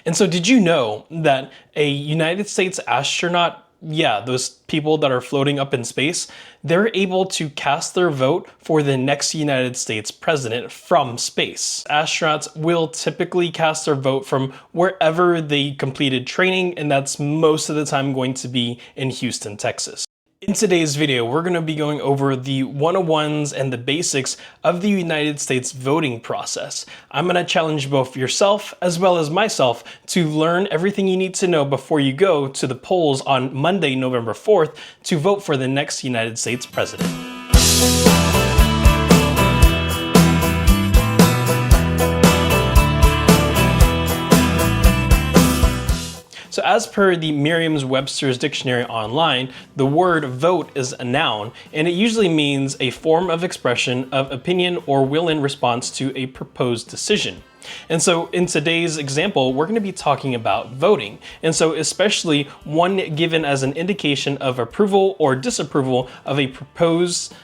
And so did you know that a United States astronaut, yeah, those people that are floating up in space, they're able to cast their vote for the next United States president from space. Astronauts will typically cast their vote from wherever they completed training, and that's most of the time going to be in Houston, Texas. In today's video, we're going to be going over the 101s and the basics of the United States voting process. I'm going to challenge both yourself as well as myself to learn everything you need to know before you go to the polls on Monday, November 4th to vote for the next United States president. So as per the Merriam-Webster's dictionary online, the word vote is a noun, and it usually means a form of expression of opinion or will in response to a proposed decision. And so in today's example, we're going to be talking about voting. And so especially one given as an indication of approval or disapproval of a proposed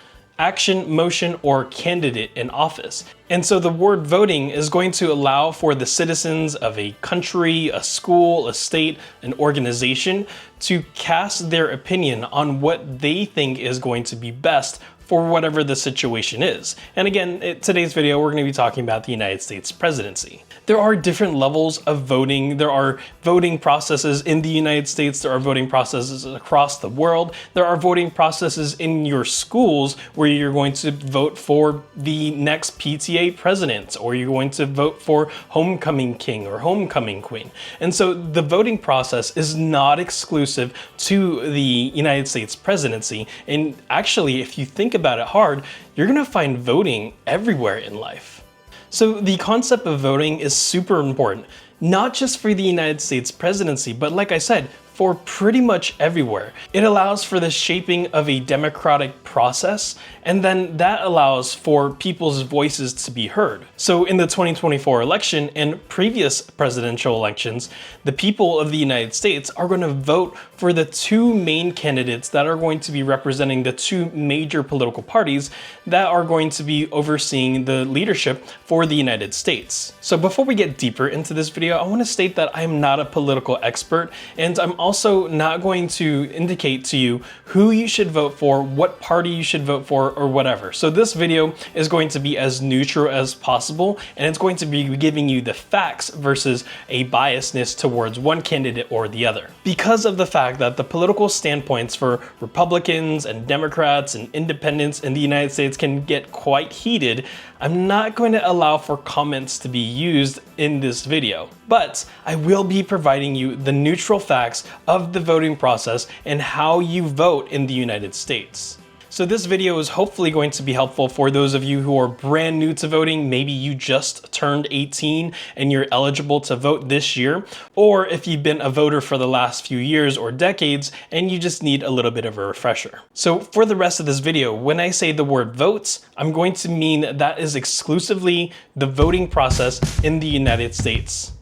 action, motion, or candidate in office. And so the word voting is going to allow for the citizens of a country, a school, a state, an organization to cast their opinion on what they think is going to be best for whatever the situation is. And again, in today's video, we're going to be talking about the United States presidency. There are different levels of voting. There are voting processes in the United States. There are voting processes across the world. There are voting processes in your schools where you're going to vote for the next PTA president, or you're going to vote for homecoming king or homecoming queen. And so the voting process is not exclusive to the United States presidency. And actually, if you think about it hard, you're going to find voting everywhere in life. So the concept of voting is super important, not just for the United States presidency, but like I said, for pretty much everywhere. It allows for the shaping of a democratic process, and then that allows for people's voices to be heard. So in the 2024 election and previous presidential elections, the people of the United States are going to vote for the two main candidates that are going to be representing the two major political parties that are going to be overseeing the leadership for the United States. So before we get deeper into this video, I want to state that I am not a political expert, and I'm also not going to indicate to you who you should vote for, what party you should vote for, or whatever. So this video is going to be as neutral as possible, and it's going to be giving you the facts versus a biasness towards one candidate or the other. Because of the fact that the political standpoints for Republicans and Democrats and independents in the United States can get quite heated, I'm not going to allow for comments to be used in this video, but I will be providing you the neutral facts of the voting process and how you vote in the United States. So this video is hopefully going to be helpful for those of you who are brand new to voting. Maybe you just turned 18 and you're eligible to vote this year, or if you've been a voter for the last few years or decades and you just need a little bit of a refresher. So for the rest of this video, when I say the word votes, I'm going to mean that is exclusively the voting process in the United States.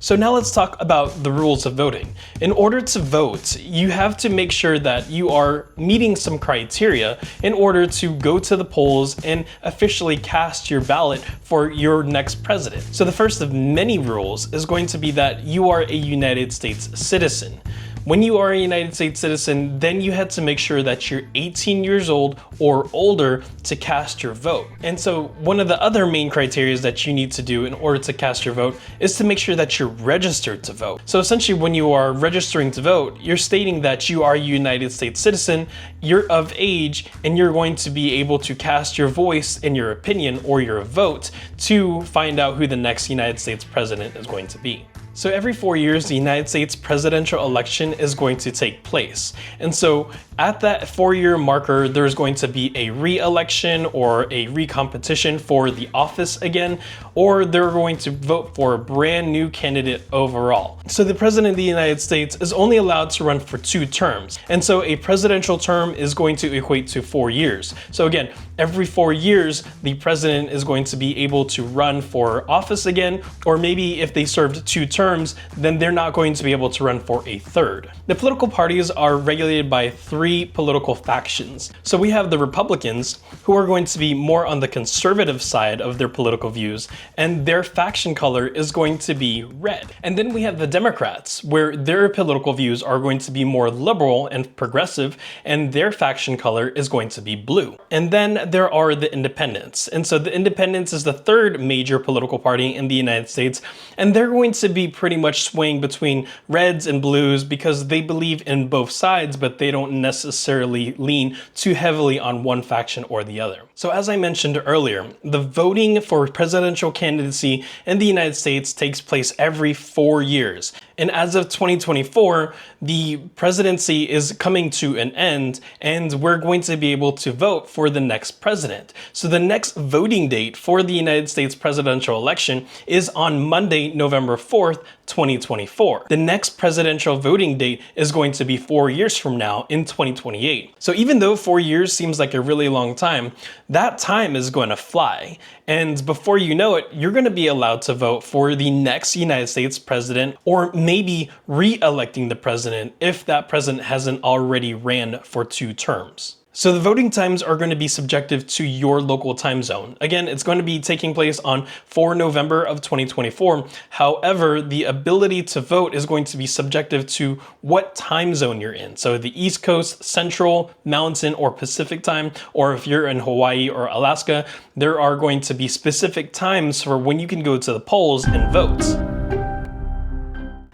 So now let's talk about the rules of voting. In order to vote, you have to make sure that you are meeting some criteria in order to go to the polls and officially cast your ballot for your next president. So the first of many rules is going to be that you are a United States citizen. When you are a United States citizen, then you had to make sure that you're 18 years old or older to cast your vote. And so one of the other main criteria that you need to do in order to cast your vote is to make sure that you're registered to vote. So essentially when you are registering to vote, you're stating that you are a United States citizen, you're of age, and you're going to be able to cast your voice and your opinion or your vote to find out who the next United States president is going to be. So every 4 years, the United States presidential election is going to take place. And so at that 4-year marker, there's going to be a re-election or a recompetition for the office again, or they're going to vote for a brand new candidate overall. So the president of the United States is only allowed to run for 2 terms. And so a presidential term is going to equate to 4 years. So again, every 4 years, the president is going to be able to run for office again, or maybe if they served 2 terms, then they're not going to be able to run for a third. The political parties are regulated by 3 political factions. So we have the Republicans, who are going to be more on the conservative side of their political views, and their faction color is going to be red. And then we have the Democrats, where their political views are going to be more liberal and progressive, and their faction color is going to be blue. And then there are the Independents. And so the Independents is the 3rd major political party in the United States, and they're going to be pretty much swaying between reds and blues because they believe in both sides, but they don't necessarily lean too heavily on one faction or the other. So as I mentioned earlier, the voting for presidential candidacy in the United States takes place every 4 years. And as of 2024, the presidency is coming to an end, and we're going to be able to vote for the next president. So the next voting date for the United States presidential election is on Monday, November 4th, 2024. The next presidential voting date is going to be 4 years from now in 2028. So even though 4 years seems like a really long time, that time is going to fly. And before you know it, you're going to be allowed to vote for the next United States president, or maybe re-electing the president if that president hasn't already ran for 2 terms. So the voting times are going to be subjective to your local time zone. Again, it's going to be taking place on 4 November of 2024. However, the ability to vote is going to be subjective to what time zone you're in. So the East Coast, Central, Mountain, or Pacific time, or if you're in Hawaii or Alaska, there are going to be specific times for when you can go to the polls and vote.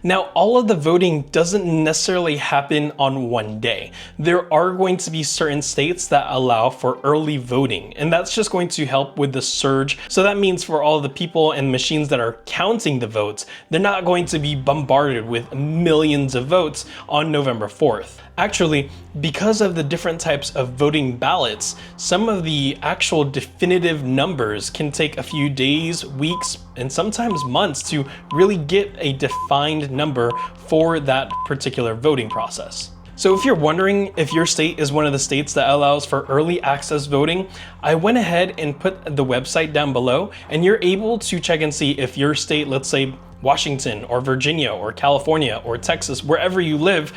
Now, all of the voting doesn't necessarily happen on one day. There are going to be certain states that allow for early voting, and that's just going to help with the surge. So that means for all the people and machines that are counting the votes, they're not going to be bombarded with millions of votes on November 4th. Actually, because of the different types of voting ballots, some of the actual definitive numbers can take a few days, weeks, and sometimes months to really get a defined number for that particular voting process. So if you're wondering if your state is one of the states that allows for early access voting, I went ahead and put the website down below, and you're able to check and see if your state, let's say Washington or Virginia or California or Texas, wherever you live,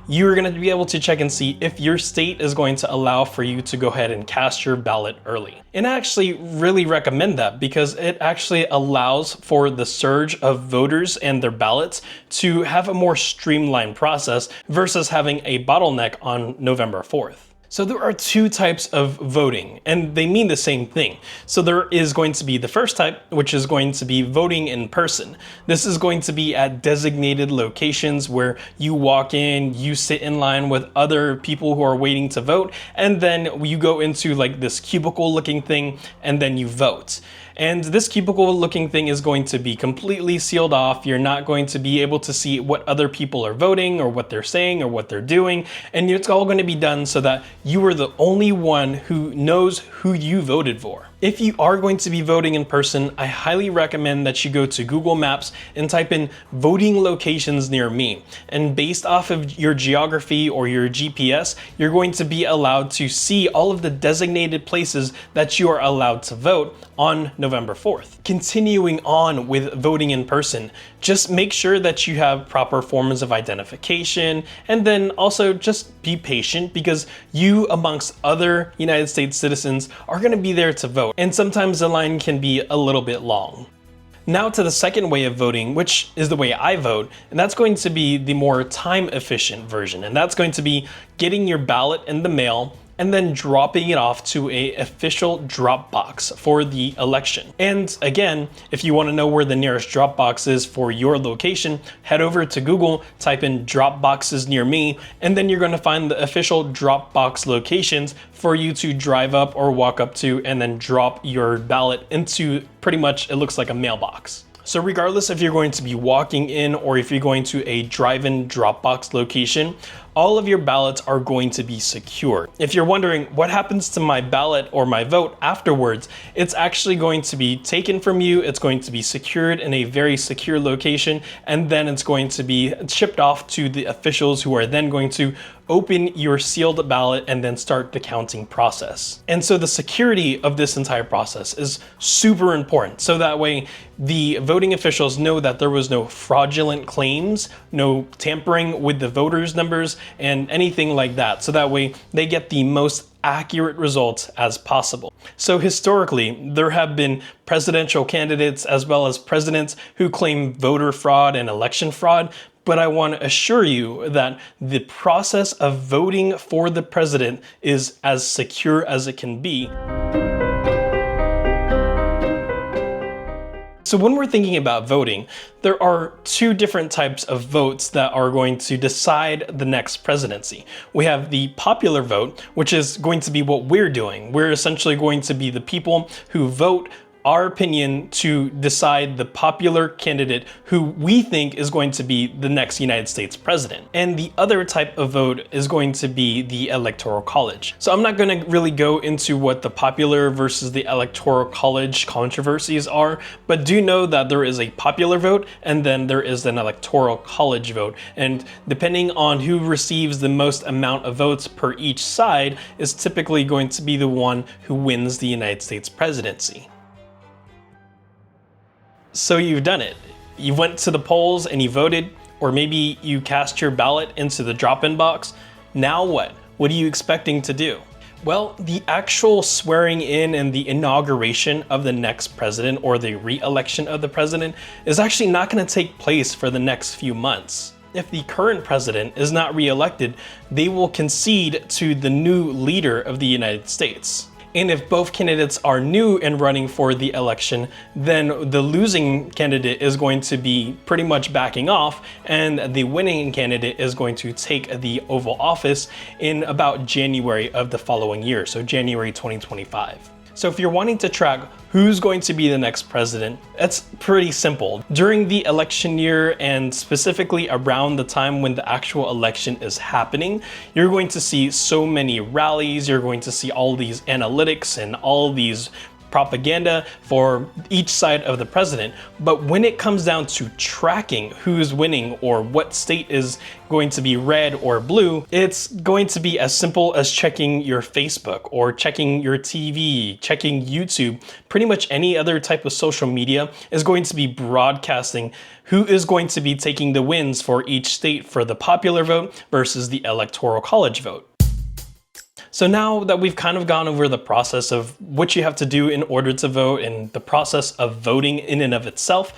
you're going to be able to check and see if your state is going to allow for you to go ahead and cast your ballot early. And I actually really recommend that because it actually allows for the surge of voters and their ballots to have a more streamlined process versus having a bottleneck on November 4th. So there are 2 types of voting, and they mean the same thing. So there is going to be the first type, which is going to be voting in person. This is going to be at designated locations where you walk in, you sit in line with other people who are waiting to vote, and then you go into like this cubicle looking thing, and then you vote. And this cubicle looking thing is going to be completely sealed off. You're not going to be able to see what other people are voting or what they're saying or what they're doing. And it's all going to be done so that you are the only one who knows who you voted for. If you are going to be voting in person, I highly recommend that you go to Google Maps and type in voting locations near me. And based off of your geography or your GPS, you're going to be allowed to see all of the designated places that you are allowed to vote on November 4th. Continuing on with voting in person, just make sure that you have proper forms of identification, and then also just be patient because you, amongst other United States citizens, are going to be there to vote. And sometimes the line can be a little bit long. Now to the second way of voting, which is the way I vote, and that's going to be the more time efficient version. And that's going to be getting your ballot in the mail and then dropping it off to an official drop box for the election. And again, if you want to know where the nearest drop box is for your location, head over to Google, type in drop boxes near me, and then you're going to find the official drop box locations for you to drive up or walk up to and then drop your ballot into pretty much, it looks like a mailbox. So regardless if you're going to be walking in or if you're going to a drive-in Dropbox location, all of your ballots are going to be secure. If you're wondering what happens to my ballot or my vote afterwards, it's actually going to be taken from you, it's going to be secured in a very secure location, and then it's going to be shipped off to the officials who are then going to open your sealed ballot and then start the counting process. And so the security of this entire process is super important. So that way the voting officials know that there was no fraudulent claims, no tampering with the voters' numbers, and anything like that. So that way they get the most accurate results as possible. So historically, there have been presidential candidates as well as presidents who claim voter fraud and election fraud, but I want to assure you that the process of voting for the president is as secure as it can be. So when we're thinking about voting, there are two different types of votes that are going to decide the next presidency. We have the popular vote, which is going to be what we're doing. We're essentially going to be the people who vote our opinion to decide the popular candidate who we think is going to be the next United States president. And the other type of vote is going to be the Electoral College. So I'm not going to really go into what the popular versus the Electoral College controversies are, but do know that there is a popular vote and then there is an Electoral College vote. And depending on who receives the most amount of votes per each side is typically going to be the one who wins the United States presidency. So you've done it. You went to the polls and you voted, or maybe you cast your ballot into the drop-in box. Now what? What are you expecting to do? Well, the actual swearing in and the inauguration of the next president or the re-election of the president is actually not going to take place for the next few months. If the current president is not re-elected, they will concede to the new leader of the United States. And if both candidates are new and running for the election, then the losing candidate is going to be pretty much backing off, and the winning candidate is going to take the Oval Office in about January of the following year, so January 2025. So if you're wanting to track who's going to be the next president, it's pretty simple. During the election year and specifically around the time when the actual election is happening, you're going to see so many rallies, you're going to see all these analytics and all these propaganda for each side of the president. But when it comes down to tracking who's winning or what state is going to be red or blue, it's going to be as simple as checking your Facebook or checking your TV, checking YouTube. Pretty much any other type of social media is going to be broadcasting who is going to be taking the wins for each state for the popular vote versus the Electoral College vote. So now that we've kind of gone over the process of what you have to do in order to vote and the process of voting in and of itself,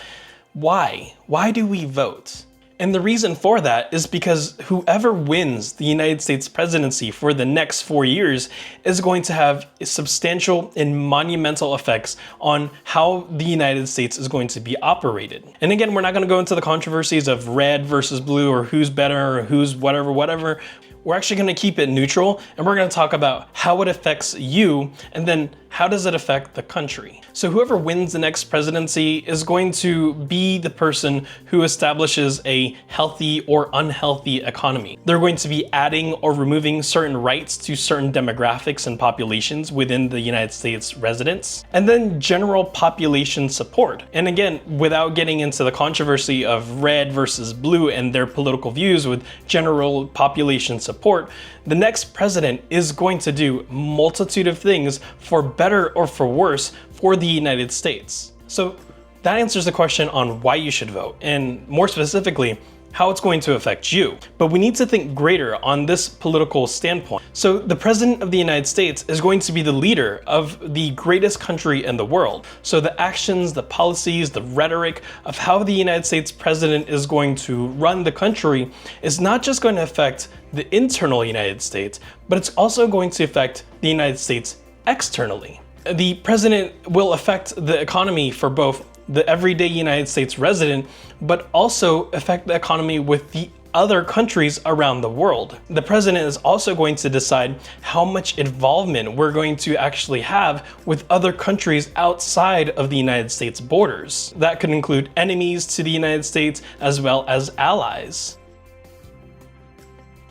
why? Why do we vote? And the reason for that is because whoever wins the United States presidency for the next 4 years is going to have substantial and monumental effects on how the United States is going to be operated. And again, we're not going to go into the controversies of red versus blue or who's better or who's whatever. We're actually going to keep it neutral, and we're going to talk about how it affects you and then how does it affect the country. So whoever wins the next presidency is going to be the person who establishes a healthy or unhealthy economy. They're going to be adding or removing certain rights to certain demographics and populations within the United States residents, and then general population support. And again, without getting into the controversy of red versus blue and their political views with general population support, the next president is going to do multitude of things for better or for worse for the United States. So that answers the question on why you should vote, and more specifically, how it's going to affect you. But we need to think greater on this political standpoint. So the president of the United States is going to be the leader of the greatest country in the world. So the actions, the policies, the rhetoric of how the United States president is going to run the country is not just going to affect the internal United States, but it's also going to affect the United States externally. The president will affect the economy for both the everyday United States resident, but also affect the economy with the other countries around the world. The president is also going to decide how much involvement we're going to actually have with other countries outside of the United States borders. That could include enemies to the United States as well as allies.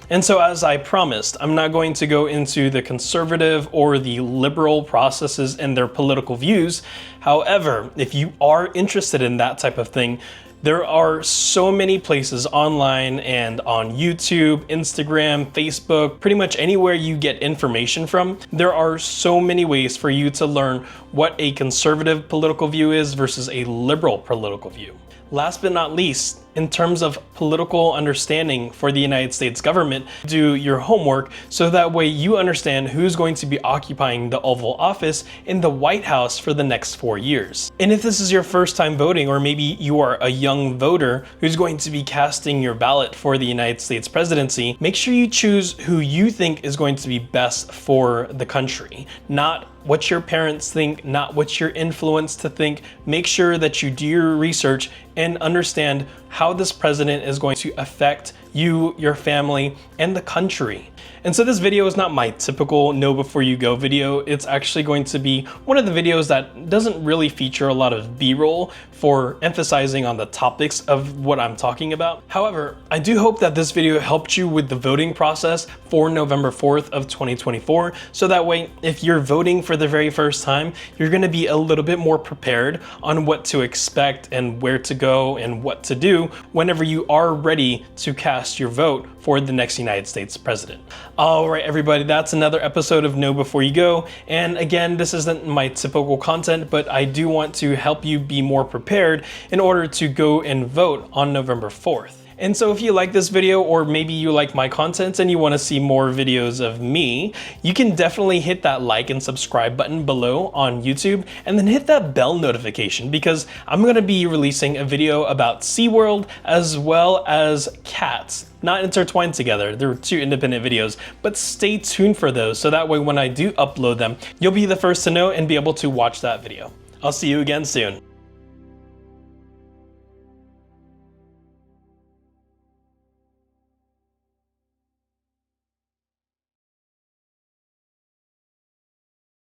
And so, as I promised, I'm not going to go into the conservative or the liberal processes and their political views. However, if you are interested in that type of thing, there are so many places online and on YouTube, Instagram, Facebook, pretty much anywhere you get information from. There are so many ways for you to learn what a conservative political view is versus a liberal political view. Last but not least, in terms of political understanding for the United States government, do your homework so that way you understand who's going to be occupying the Oval Office in the White House for the next 4 years. And if this is your first time voting, or maybe you are a young voter who's going to be casting your ballot for the United States presidency, make sure you choose who you think is going to be best for the country, not what your parents think, not what you're influenced to think. Make sure that you do your research and understand how this president is going to affect you, your family, and the country. And so this video is not my typical know before you go video. It's actually going to be one of the videos that doesn't really feature a lot of B-roll for emphasizing on the topics of what I'm talking about. However, I do hope that this video helped you with the voting process for November 4th of 2024. So that way, if you're voting for the very first time, you're gonna be a little bit more prepared on what to expect and where to go and what to do whenever you are ready to cast your vote for the next United States president. All right, everybody, that's another episode of Know Before You Go. And again, this isn't my typical content, but I do want to help you be more prepared in order to go and vote on November 4th. And so if you like this video, or maybe you like my content and you want to see more videos of me, you can definitely hit that like and subscribe button below on YouTube, and then hit that bell notification, because I'm going to be releasing a video about SeaWorld as well as cats. Not intertwined together, they're two independent videos, but stay tuned for those so that way when I do upload them, you'll be the first to know and be able to watch that video. I'll see you again soon.